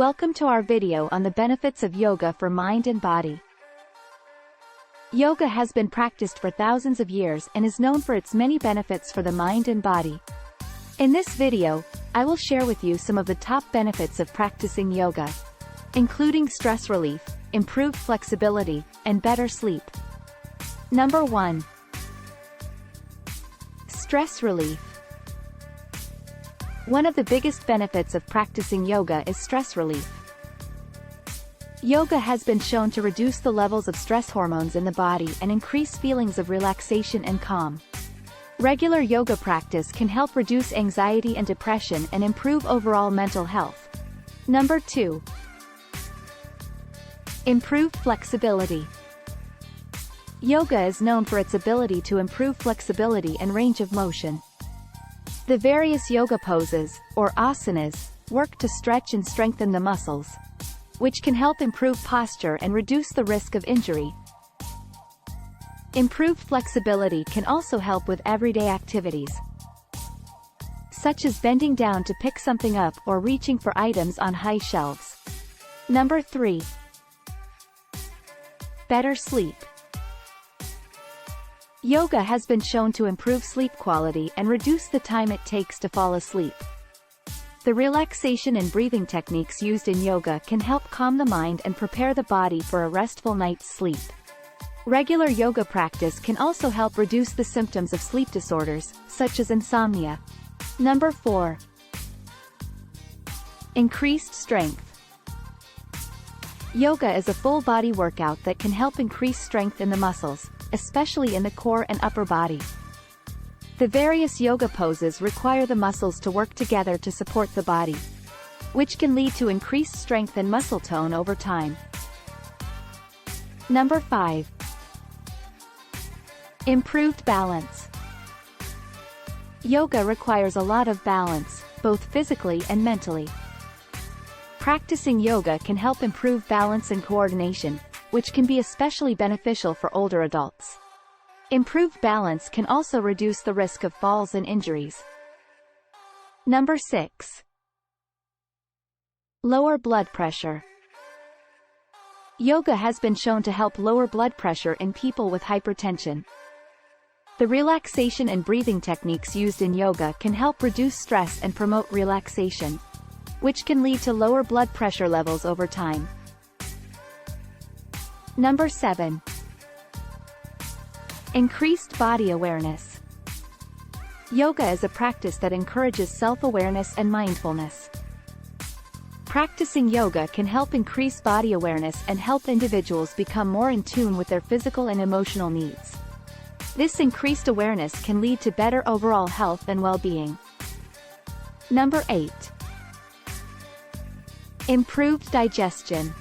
Welcome to our video on the benefits of yoga for mind and body. Yoga has been practiced for thousands of years and is known for its many benefits for the mind and body. In this video, I will share with you some of the top benefits of practicing yoga, including stress relief, improved flexibility, and better sleep. Number 1. Stress relief. One of the biggest benefits of practicing yoga is stress relief. Yoga has been shown to reduce the levels of stress hormones in the body and increase feelings of relaxation and calm. Regular yoga practice can help reduce anxiety and depression and improve overall mental health. Number 2. Improved flexibility. Yoga is known for its ability to improve flexibility and range of motion. The various yoga poses, or asanas, work to stretch and strengthen the muscles, which can help improve posture and reduce the risk of injury. Improved flexibility can also help with everyday activities, such as bending down to pick something up or reaching for items on high shelves. Number 3. Better sleep. Yoga has been shown to improve sleep quality and reduce the time it takes to fall asleep. The relaxation and breathing techniques used in yoga can help calm the mind and prepare the body for a restful night's sleep. Regular yoga practice can also help reduce the symptoms of sleep disorders, such as insomnia. Number 4. Increased strength. Yoga is a full-body workout that can help increase strength in the muscles, especially in the core and upper body. The various yoga poses require the muscles to work together to support the body, which can lead to increased strength and muscle tone over time. Number 5. Improved balance. Yoga requires a lot of balance, both physically and mentally. Practicing yoga can help improve balance and coordination, which can be especially beneficial for older adults. Improved balance can also reduce the risk of falls and injuries. Number 6. Lower blood pressure. Yoga has been shown to help lower blood pressure in people with hypertension. The relaxation and breathing techniques used in yoga can help reduce stress and promote relaxation, which can lead to lower blood pressure levels over time. Number 7. Increased body awareness. Yoga is a practice that encourages self-awareness and mindfulness. Practicing yoga can help increase body awareness and help individuals become more in tune with their physical and emotional needs. This increased awareness can lead to better overall health and well-being. Number 8. Improved digestion.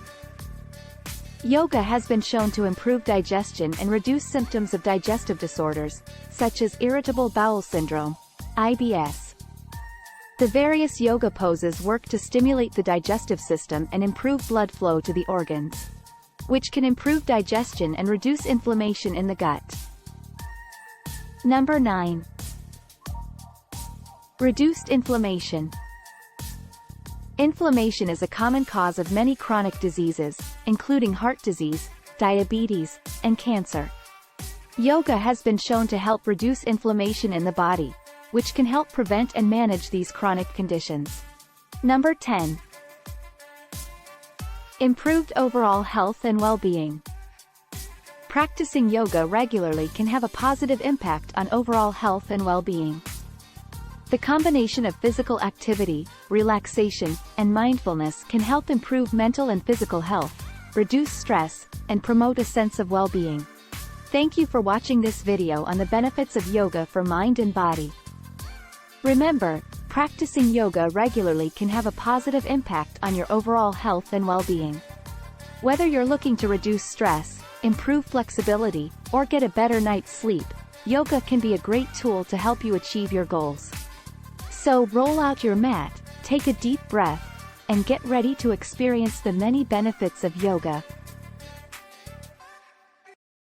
Yoga has been shown to improve digestion and reduce symptoms of digestive disorders, such as irritable bowel syndrome, IBS. The various yoga poses work to stimulate the digestive system and improve blood flow to the organs, which can improve digestion and reduce inflammation in the gut. Number 9. Reduced inflammation. Inflammation is a common cause of many chronic diseases, including heart disease, diabetes, and cancer. Yoga has been shown to help reduce inflammation in the body, which can help prevent and manage these chronic conditions. Number 10. Improved overall health and well-being. Practicing yoga regularly can have a positive impact on overall health and well-being. The combination of physical activity, relaxation, and mindfulness can help improve mental and physical health, reduce stress, and promote a sense of well-being. Thank you for watching this video on the benefits of yoga for mind and body. Remember, practicing yoga regularly can have a positive impact on your overall health and well-being. Whether you're looking to reduce stress, improve flexibility, or get a better night's sleep, yoga can be a great tool to help you achieve your goals. So roll out your mat, take a deep breath, and get ready to experience the many benefits of yoga.